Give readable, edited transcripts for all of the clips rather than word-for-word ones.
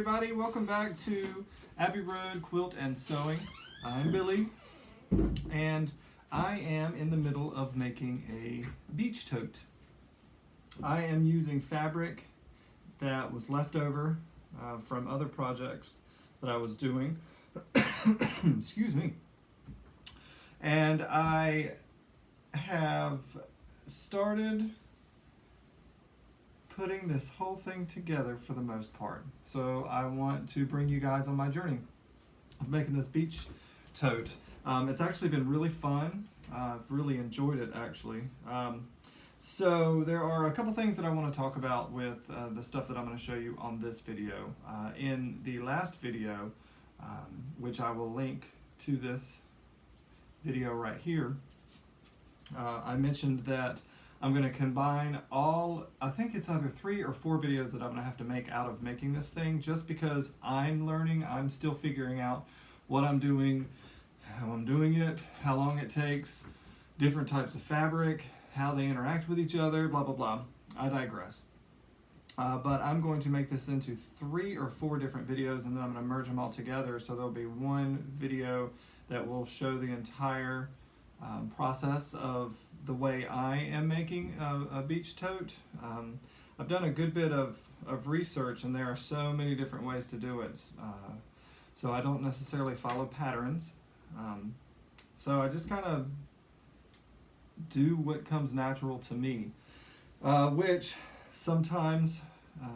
everybody, welcome back to Abbey Road Quilt and Sewing. I'm Billy, and I am in the middle of making a beach tote. I am using fabric that was left over from other projects that I was doing. Excuse me. And I have started putting this whole thing together for the most part. So I want to bring you guys on my journey of making this beach tote. It's actually been really fun. I've really enjoyed it actually. So there are a couple things that I want to talk about with the stuff that I'm going to show you on this video. In the last video, which I will link to this video right here, I mentioned that I'm going to combine all, I think it's either 3 or 4 videos that I'm going to have to make out of making this thing, just because I'm learning, I'm still figuring out what I'm doing, how I'm doing it, how long it takes, different types of fabric, how they interact with each other, blah, blah, blah. I digress. But I'm going to make this into 3 or 4 different videos, and then I'm going to merge them all together, so there'll be one video that will show the entire process of the way I am making a beach tote. I've done a good bit of research, and there are so many different ways to do it. So I don't necessarily follow patterns. So I just kind of do what comes natural to me, which sometimes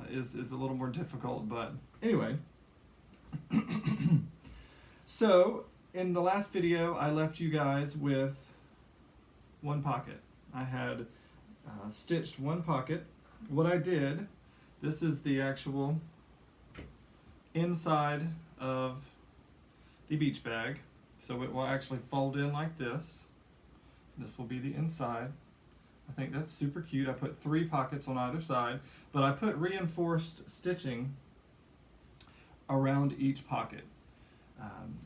is a little more difficult, but anyway. So in the last video, I left you guys with one pocket. I had stitched one pocket. What I did, this is the actual inside of the beach bag. So it will actually fold in like this. This will be the inside. I think that's super cute. I put 3 pockets on either side, but I put reinforced stitching around each pocket.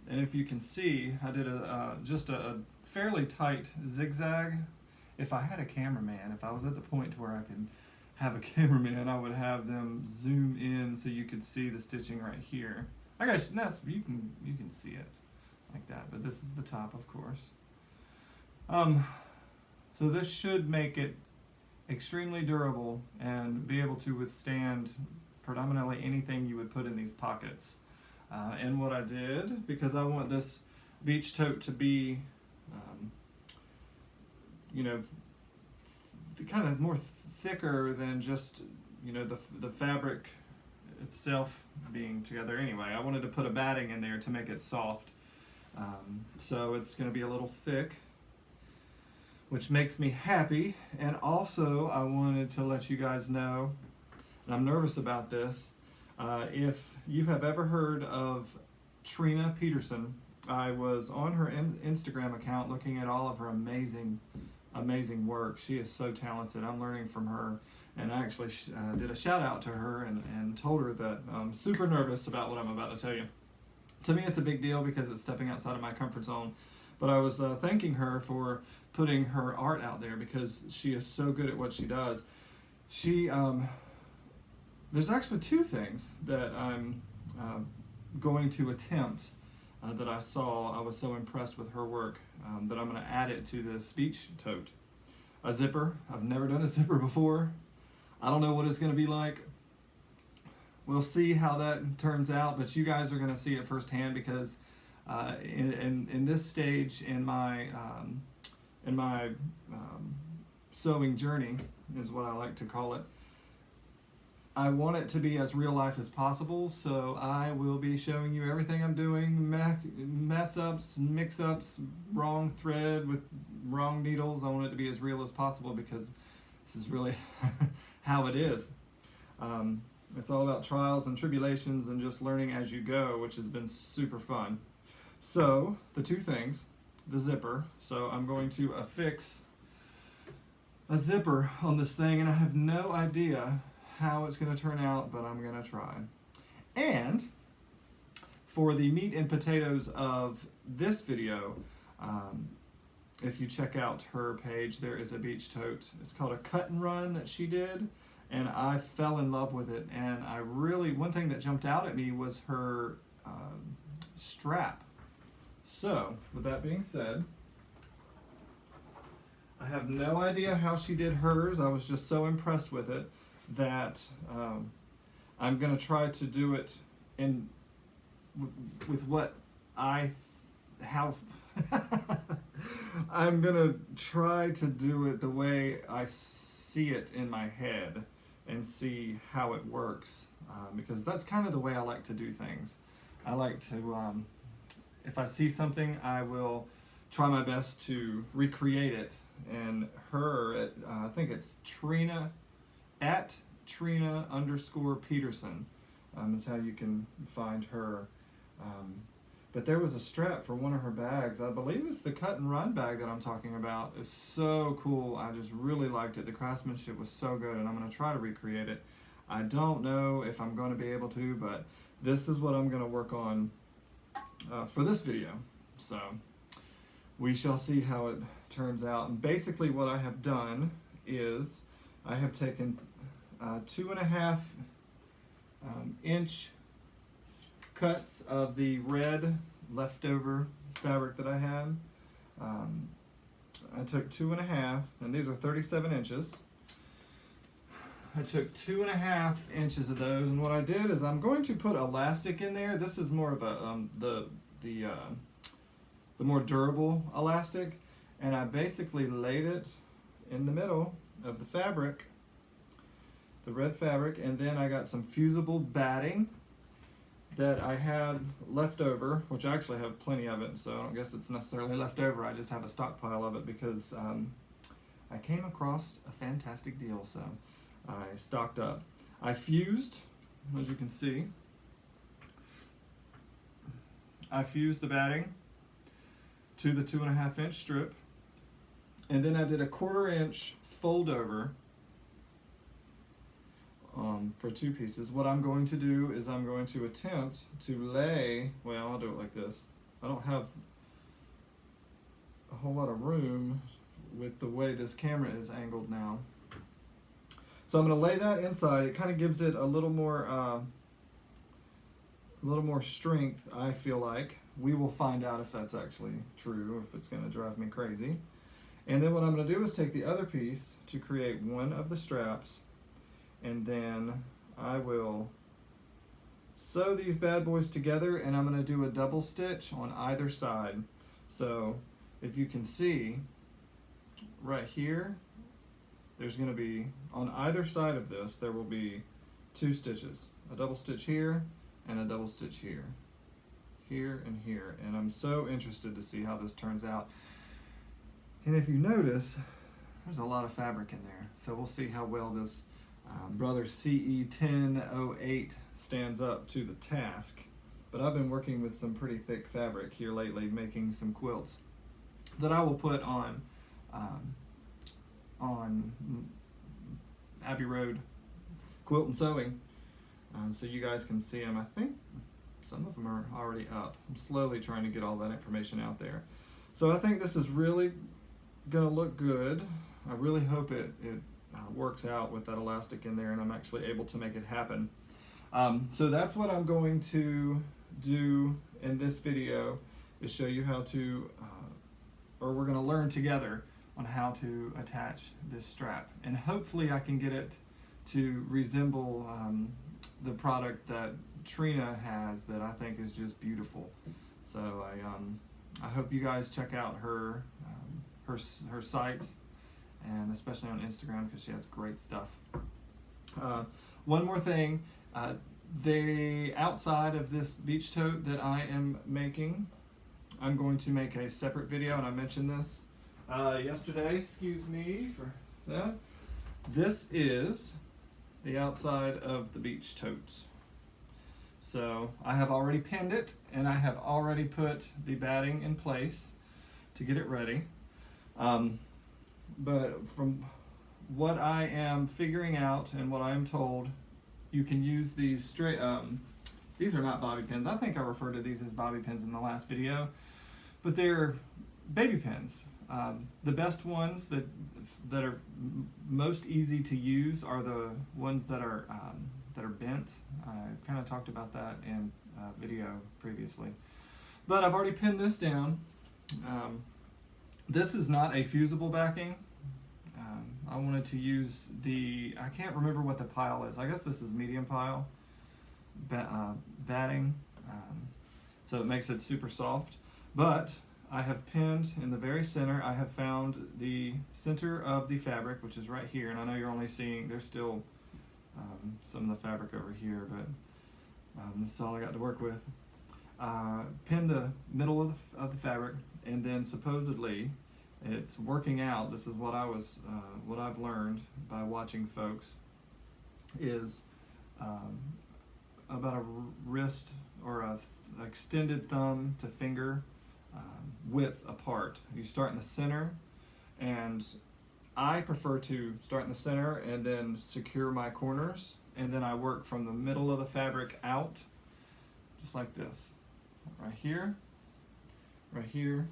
And if you can see, I did just a fairly tight zigzag. If I had a cameraman, if I was at the point where I could have a cameraman, I would have them zoom in so you could see the stitching right here. I guess you can see it like that, but this is the top, of course. So this should make it extremely durable and be able to withstand predominantly anything you would put in these pockets. And what I did, because I want this beach tote to be, kind of more thicker than just, the fabric itself being together anyway. I wanted to put a batting in there to make it soft. So it's going to be a little thick, which makes me happy. And also I wanted to let you guys know, and I'm nervous about this, if you have ever heard of Trina Peterson, I was on her Instagram account looking at all of her amazing work. She is so talented. I'm learning from her, and I actually did a shout out to her and told her that I'm super nervous about what I'm about to tell you. To me, it's a big deal because it's stepping outside of my comfort zone, but I was thanking her for putting her art out there because she is so good at what she does. There's actually 2 things that I'm going to attempt that I saw. I was so impressed with her work that I'm going to add it to this beach tote. A zipper. I've never done a zipper before. I don't know what it's going to be like. We'll see how that turns out, but you guys are going to see it firsthand because in this stage in my sewing journey, is what I like to call it, I want it to be as real life as possible, so I will be showing you everything I'm doing, mess-ups, mix-ups, wrong thread with wrong needles. I want it to be as real as possible because this is really how it is. It's all about trials and tribulations and just learning as you go, which has been super fun. So, the 2 things, the zipper. So I'm going to affix a zipper on this thing, and I have no idea how it's going to turn out, but I'm going to try. And for the meat and potatoes of this video, if you check out her page, there is a beach tote. It's called a cut and run that she did, and I fell in love with it. And I really, one thing that jumped out at me was her strap. So, with that being said, I have no idea how she did hers. I was just so impressed with it that I'm going to try to do it with what how I'm going to try to do it the way I see it in my head and see how it works, because that's kind of the way I like to do things. I like to, if I see something, I will try my best to recreate it. And her, I think it's Trina, at Trina_Peterson, is how you can find her. But there was a strap for one of her bags. I believe it's the cut and run bag that I'm talking about. It's so cool. I just really liked it. The craftsmanship was so good, and I'm going to try to recreate it. I don't know if I'm going to be able to, but this is what I'm going to work on for this video. So we shall see how it turns out. And basically what I have done is I have taken 2.5 inch cuts of the red leftover fabric that I had. I took 2.5, and these are 37 inches. I took 2.5 inches of those, and what I did is I'm going to put elastic in there. This is more of a the more durable elastic, and I basically laid it in the middle of the fabric, the red fabric, and then I got some fusible batting that I had left over, which I actually have plenty of it, so I don't guess it's necessarily left over. I just have a stockpile of it because I came across a fantastic deal, so I stocked up. I fused, as you can see, I fused the batting to the 2.5 inch strip, and then I did a 1/4 inch fold over for 2 pieces. What I'm going to do is I'm going to attempt to lay, well, I'll do it like this. I don't have a whole lot of room with the way this camera is angled now. So I'm going to lay that inside. It kind of gives it a little more strength, I feel like. We will find out if that's actually true, or if it's going to drive me crazy. And then what I'm going to do is take the other piece to create one of the straps, and then I will sew these bad boys together, and I'm going to do a double stitch on either side. So if you can see right here, there's going to be, on either side of this, there will be 2 stitches, a double stitch here and a double stitch here, here and here. And I'm so interested to see how this turns out. And if you notice, there's a lot of fabric in there, so we'll see how well this Brother CE1008 stands up to the task. But I've been working with some pretty thick fabric here lately, making some quilts that I will put on Abbey Road Quilt and Sewing, so you guys can see them. I think some of them are already up. I'm slowly trying to get all that information out there. So I think this is really gonna look good. I really hope it works out with that elastic in there, and I'm actually able to make it happen. So that's what I'm going to do in this video, is show you how to, or we're gonna learn together on how to attach this strap. And hopefully I can get it to resemble the product that Trina has, that I think is just beautiful. So I hope you guys check out her sites, and especially on Instagram, because she has great stuff. One more thing, the outside of this beach tote that I am making, I'm going to make a separate video, and I mentioned this yesterday, excuse me for that. This is the outside of the beach totes. So I have already pinned it, and I have already put the batting in place to get it ready. But from what I am figuring out and what I am told, you can use these straight, these are not bobby pins. I think I referred to these as bobby pins in the last video, but they're baby pins. The best ones that are most easy to use are the ones that are bent. I kind of talked about that in a video previously. But I've already pinned this down. This is not a fusible backing. I wanted to use I can't remember what the pile is. I guess this is medium pile batting. So it makes it super soft. But I have pinned in the very center, I have found the center of the fabric, which is right here. And I know you're only seeing, there's still some of the fabric over here, but this is all I got to work with. Pin the middle of the fabric, and then supposedly it's working out. This is what I've learned by watching folks, is about a wrist or a extended thumb to finger width apart. You start in the center, and I prefer to start in the center and then secure my corners, and then I work from the middle of the fabric out, just like this. Right here, right here,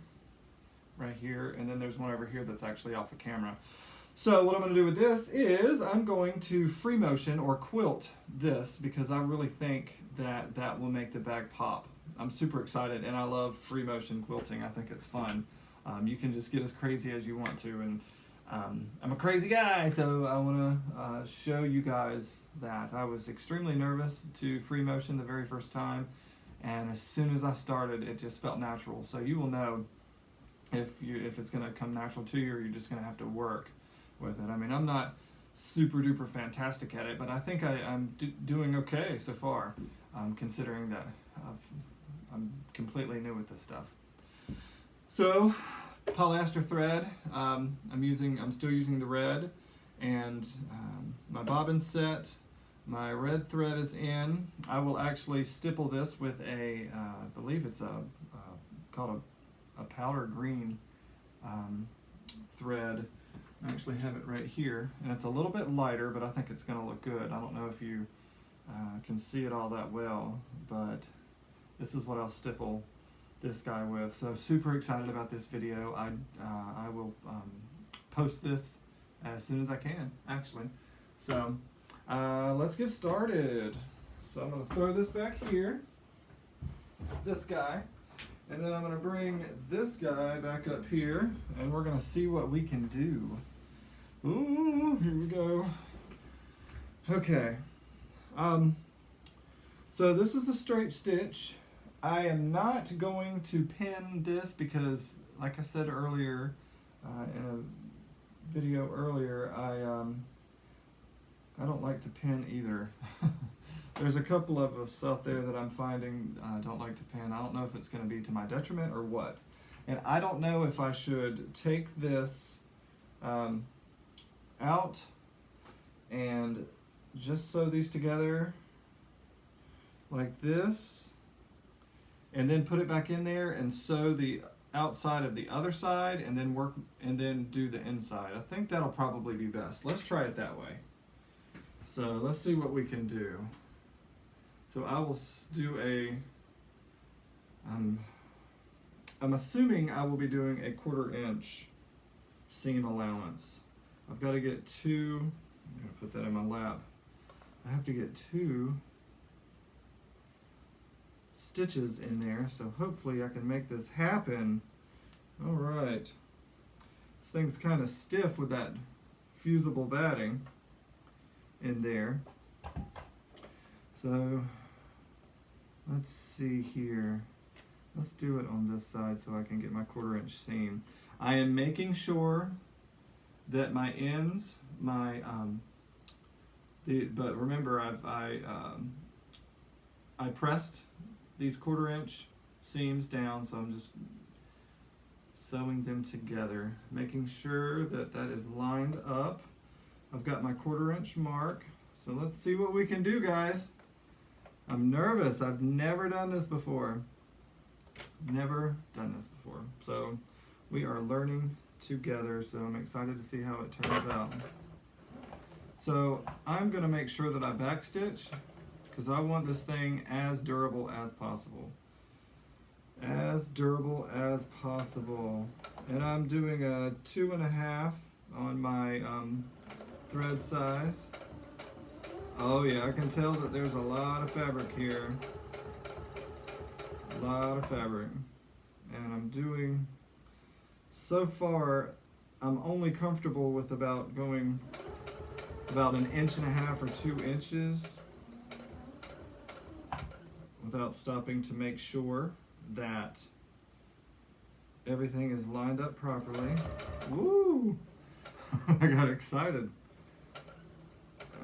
right here, and then there's one over here that's actually off the camera. So what I'm going to do with this is I'm going to free motion or quilt this, because I really think that will make the bag pop. I'm super excited, and I love free motion quilting. I think it's fun. You can just get as crazy as you want to, and I'm a crazy guy, so I want to show you guys that. I was extremely nervous to free motion the very first time, and as soon as I started, it just felt natural. So you will know if it's going to come natural to you, or you're just going to have to work with it. I mean, I'm not super duper fantastic at it, but I think I'm doing okay so far, considering that I'm completely new with this stuff. So polyester thread, I'm still using the red, and my bobbin set. My red thread is in. I will actually stipple this with I believe it's called a powder green thread. I actually have it right here, and it's a little bit lighter, but I think it's going to look good. I don't know if you can see it all that well, but this is what I'll stipple this guy with. So super excited about this video. I will post this as soon as I can, actually. So let's get started. So I'm going to throw this back here, this guy, and then I'm going to bring this guy back up here, and we're going to see what we can do. Ooh, here we go. Okay. So this is a straight stitch. I am not going to pin this because, like I said earlier, in a video earlier, I don't like to pin either. There's a couple of us out there that I'm finding don't like to pin. I don't know if it's going to be to my detriment or what. And I don't know if I should take this out and just sew these together like this, and then put it back in there and sew the outside of the other side, and then work and then do the inside. I think that'll probably be best. Let's try it that way. So let's see what we can do. So I will do I'm assuming I will be doing a 1/4 inch seam allowance. I've got to get two, I'm going to put that in my lap. I have to get 2 stitches in there, so hopefully I can make this happen. All right. This thing's kind of stiff with that fusible batting in there. So let's see here. Let's do it on this side so I can get my 1/4 inch seam. I am making sure that my ends, but remember I pressed these 1/4 inch seams down, so I'm just sewing them together, making sure that that is lined up. I've got my 1/4 inch mark, so let's see what we can do, guys. I'm nervous. I've never done this before. Never done this before. So we are learning together, so I'm excited to see how it turns out. So I'm going to make sure that I backstitch, because I want this thing as durable as possible. as durable as possible. And I'm doing a 2.5 on my thread size. Oh yeah, I can tell that there's a lot of fabric here. A lot of fabric. And I'm doing, so far, I'm only comfortable with about going about 1.5 inches or 2 inches without stopping to make sure that everything is lined up properly. Woo! I got excited.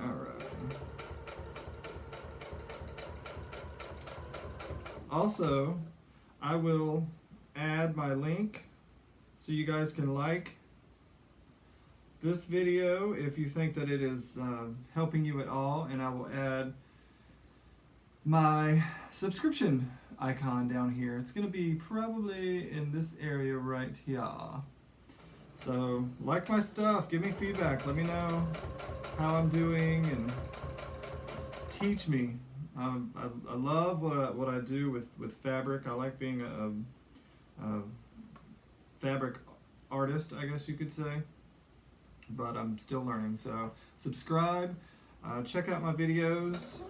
All right. Also, I will add my link so you guys can like this video if you think that it is helping you at all, and I will add my subscription icon down here. It's going to be probably in this area right here. So like my stuff, give me feedback, let me know how I'm doing, and teach me. I love what I do with fabric. I like being a fabric artist, I guess you could say, but I'm still learning. So subscribe, check out my videos,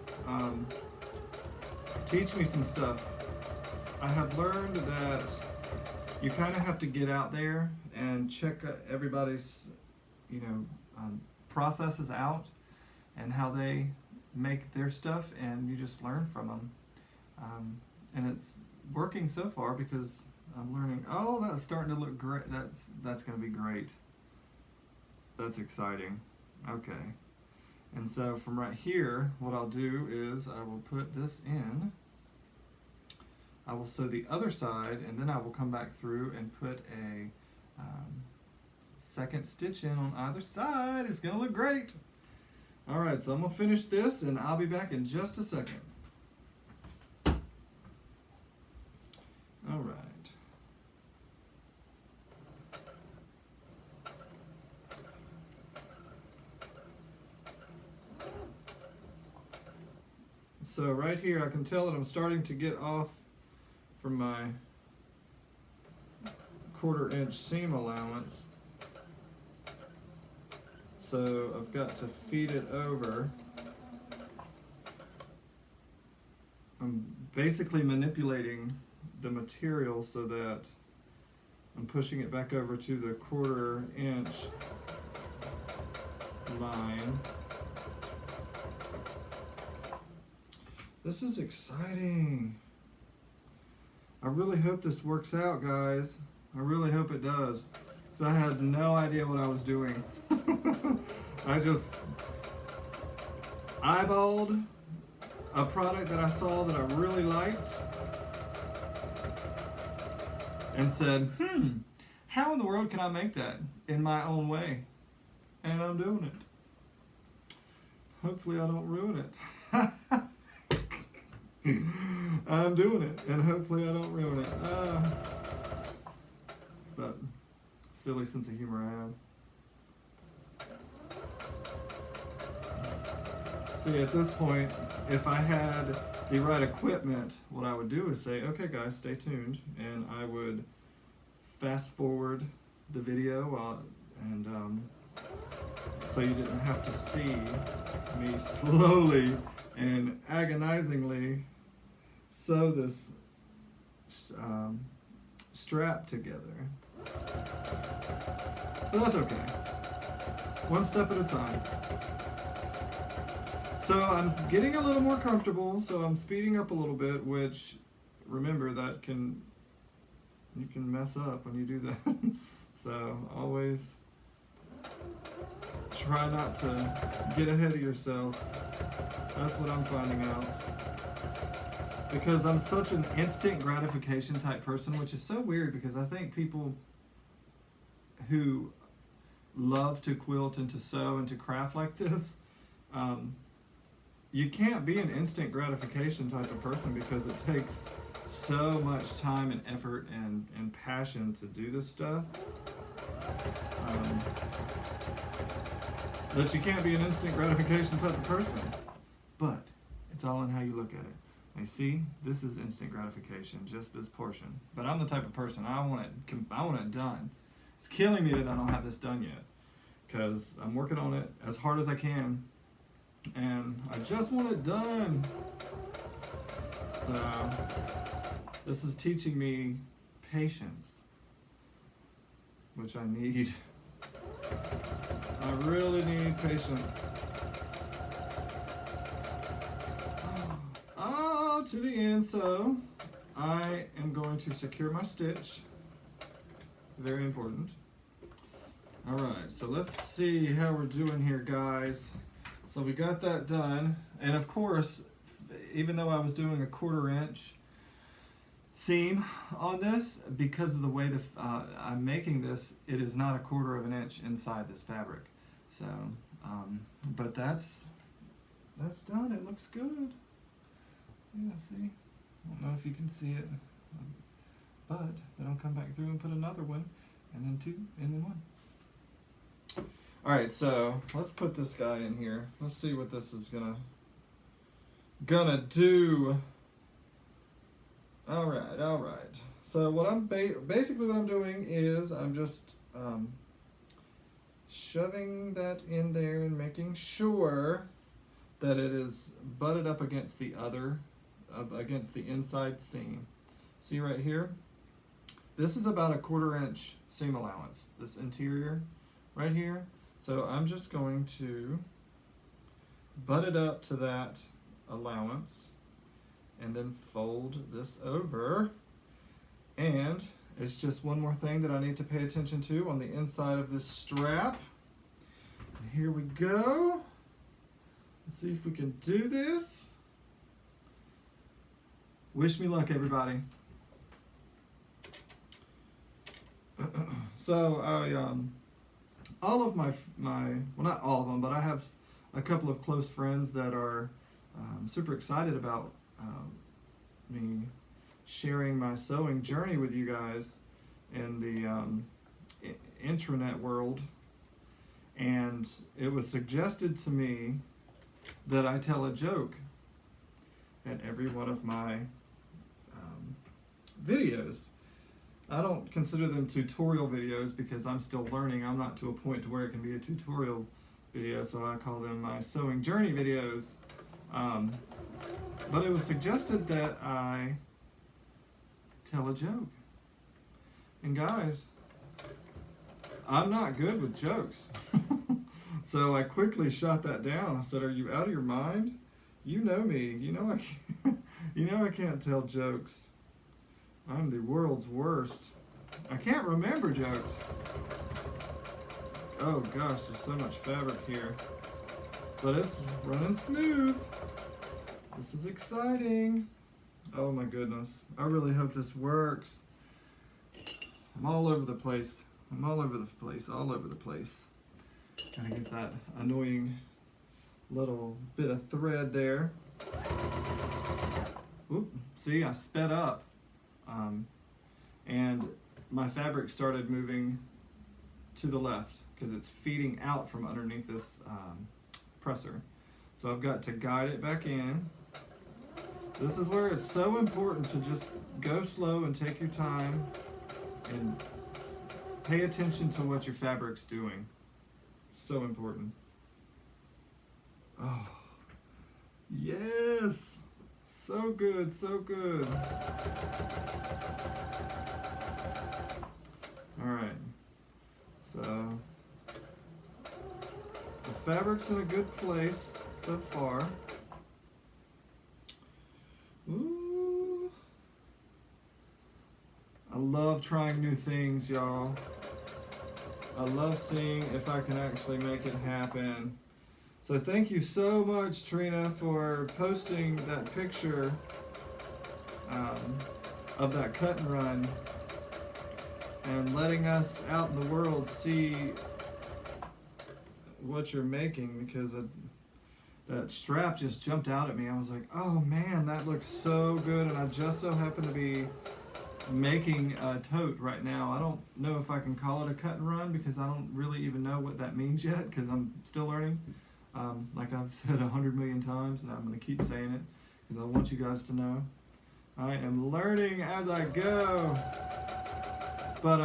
teach me some stuff. I have learned that you kind of have to get out there and check everybody's, processes out and how they make their stuff, and you just learn from them. And it's working so far because I'm learning. Oh, that's starting to look great. That's going to be great. That's exciting. Okay. And so from right here, what I'll do is I will put this in. I will sew the other side, and then I will come back through and put a second stitch in on either side. It's going to look great. All right, so I'm going to finish this, and I'll be back in just a second. All right. So right here, I can tell that I'm starting to get off from my 1/4 inch seam allowance. So I've got to feed it over. I'm basically manipulating the material so that I'm pushing it back over to the 1/4 inch line. This is exciting. I really hope this works out, guys. I really hope it does, because I had no idea what I was doing. I just eyeballed a product that I saw that I really liked and said, how in the world can I make that in my own way? And I'm doing it. Hopefully I don't ruin it. I'm doing it, and hopefully I don't ruin it. It's that silly sense of humor I have. See, at this point, if I had the right equipment, what I would do is say, okay guys, stay tuned, and I would fast forward the video so you didn't have to see me slowly and agonizingly sew this strap together. But that's okay. One step at a time. So I'm getting a little more comfortable, so I'm speeding up a little bit, which, remember, you can mess up when you do that. So always try not to get ahead of yourself. That's what I'm finding out. Because I'm such an instant gratification type person, which is so weird, because I think people who love to quilt and to sew and to craft like this, you can't be an instant gratification type of person, because it takes so much time and effort and passion to do this stuff. That you can't be an instant gratification type of person. But it's all in how you look at it. You see, this is instant gratification, just this portion. But I'm the type of person, I want it done. It's killing me that I don't have this done yet, because I'm working on it as hard as I can, and I just want it done. So this is teaching me patience, which I need. I really need patience. To the end, so I am going to secure my stitch. Very important. All right, so let's see how we're doing here, guys. So we got that done, and of course, even though I was doing a 1/4 inch seam on this, because of the way I'm making this, it is not a 1/4 of an inch inside this fabric. So, but that's done. It looks good. Yeah, see? I don't know if you can see it, but then I'll come back through and put another one, and then 2, and then 1. Alright, so let's put this guy in here. Let's see what this is gonna do. Alright. So what I'm basically what I'm doing is I'm just shoving that in there and making sure that it is butted up against the inside seam. See right here? This is about a 1/4 inch seam allowance, this interior right here. So I'm just going to butt it up to that allowance and then fold this over. And it's just one more thing that I need to pay attention to on the inside of this strap. And here we go. Let's see if we can do this. Wish me luck, everybody. So all of my well, not all of them, but I have a couple of close friends that are super excited about me sharing my sewing journey with you guys in the intranet world. And it was suggested to me that I tell a joke at every one of my videos. I don't consider them tutorial videos because I'm still learning. I'm not to a point to where it can be a tutorial video, so I call them my sewing journey videos. But it was suggested that I tell a joke. And guys, I'm not good with jokes. So I quickly shot that down. I said, "Are you out of your mind? You know me. You know I can't tell jokes. I'm the world's worst. I can't remember jokes." Oh gosh, there's so much fabric here. But it's running smooth. This is exciting. Oh my goodness. I really hope this works. I'm all over the place. All over the place. Gotta get that annoying little bit of thread there. Oop, see, I sped up. And my fabric started moving to the left because it's feeding out from underneath this presser. So I've got to guide it back in. This is where it's so important to just go slow and take your time and pay attention to what your fabric's doing. So important. Oh, yes. So good, so good. All right. So the fabric's in a good place so far. Ooh. I love trying new things, y'all. I love seeing if I can actually make it happen. So thank you so much, Trina, for posting that picture of that cut and run and letting us out in the world see what you're making, because that strap just jumped out at me. I was like, oh man, that looks so good, and I just so happen to be making a tote right now. I don't know if I can call it a cut and run because I don't really even know what that means yet because I'm still learning. Like I've said 100 million times, and I'm going to keep saying it because I want you guys to know. I am learning as I go. But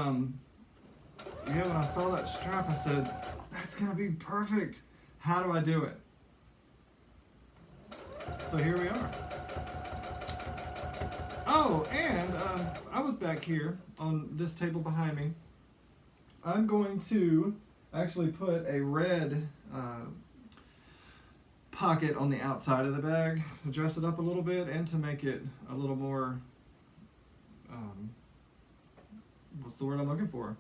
yeah, when I saw that strap, I said, that's gonna be perfect. How do I do it? So here we are. Oh, and I was back here on this table behind me. I'm going to actually put a red pocket on the outside of the bag to dress it up a little bit and to make it a little more, what's the word I'm looking for?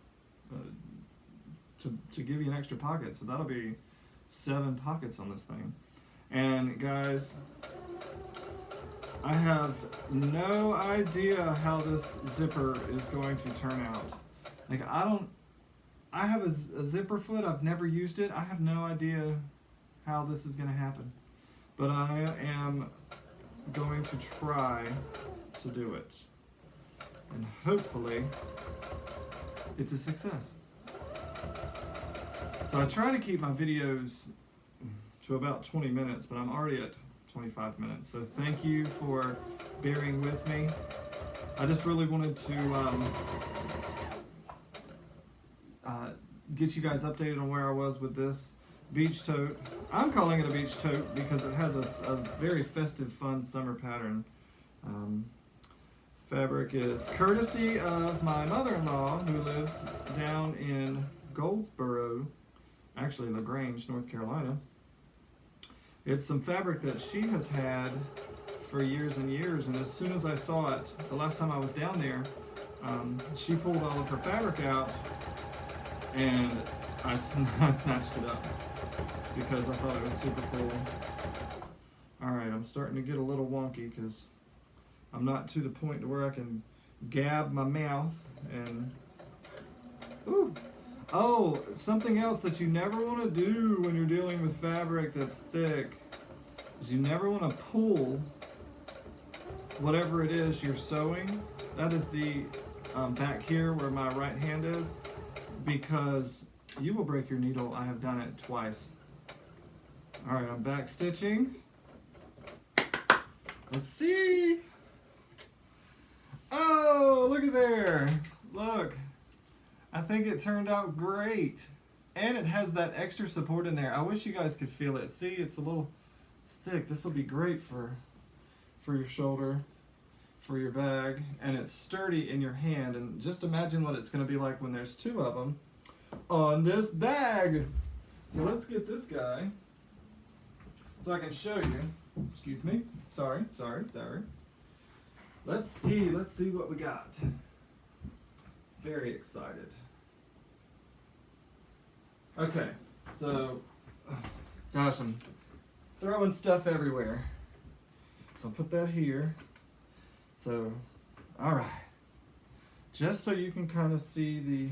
To give you an extra pocket. So that'll be 7 pockets on this thing. And guys, I have no idea how this zipper is going to turn out. Like, I have a zipper foot. I've never used it. I have no idea how this is going to happen. But I am going to try to do it. And hopefully it's a success. So I try to keep my videos to about 20 minutes, but I'm already at 25 minutes. So thank you for bearing with me. I just really wanted to get you guys updated on where I was with this beach tote. I'm calling it a beach tote because it has a very festive, fun summer pattern. Fabric is courtesy of my mother-in-law, who lives down in Goldsboro, actually LaGrange, North Carolina. It's some fabric that she has had for years and years, and as soon as I saw it, the last time I was down there, she pulled all of her fabric out, and I snatched it up because I thought it was super cool. Alright, I'm starting to get a little wonky because I'm not to the point to where I can gab my mouth and... Ooh! Oh, something else that you never want to do when you're dealing with fabric that's thick is you never want to pull whatever it is you're sewing. That is the back here where my right hand is, because you will break your needle. I have done it twice. Alright, I'm back stitching. Let's see. Oh, look at there. Look. I think it turned out great. And it has that extra support in there. I wish you guys could feel it. See, it's thick. This will be great for your shoulder, for your bag. And it's sturdy in your hand. And just imagine what it's going to be like when there's 2 of them on this bag. So let's get this guy so I can show you. Excuse me. Sorry. Let's see what we got. Very excited. Okay, so, gosh, I'm throwing stuff everywhere. So I'll put that here. So, alright. Just so you can kind of see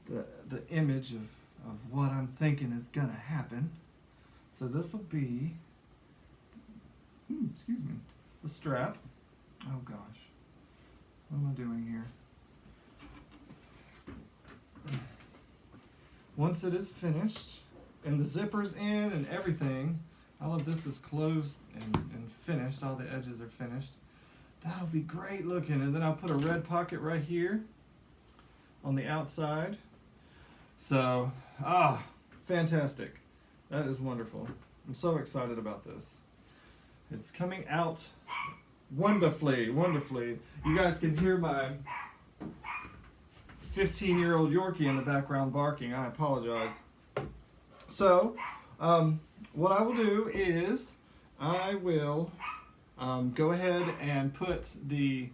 the image of what I'm thinking is gonna happen. So this will be, excuse me, the strap. Oh gosh, what am I doing here? Once it is finished and the zipper's in and everything, all of this is closed and finished, all the edges are finished, that'll be great looking. And then I'll put a red pocket right here on the outside. So, fantastic. That is wonderful. I'm so excited about this. It's coming out wonderfully. You guys can hear my 15-year-old Yorkie in the background barking. I apologize. So, what I will do is I will go ahead and put the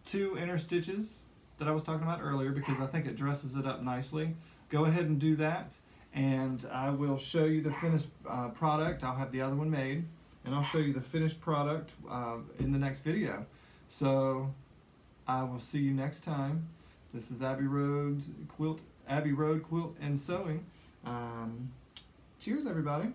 2 inner stitches that I was talking about earlier, because I think it dresses it up nicely. Go ahead and do that, and I will show you the finished product. I'll have the other one made, and I'll show you the finished product in the next video. So I will see you next time. This is Abbey Road Quilt and Sewing. Cheers, everybody.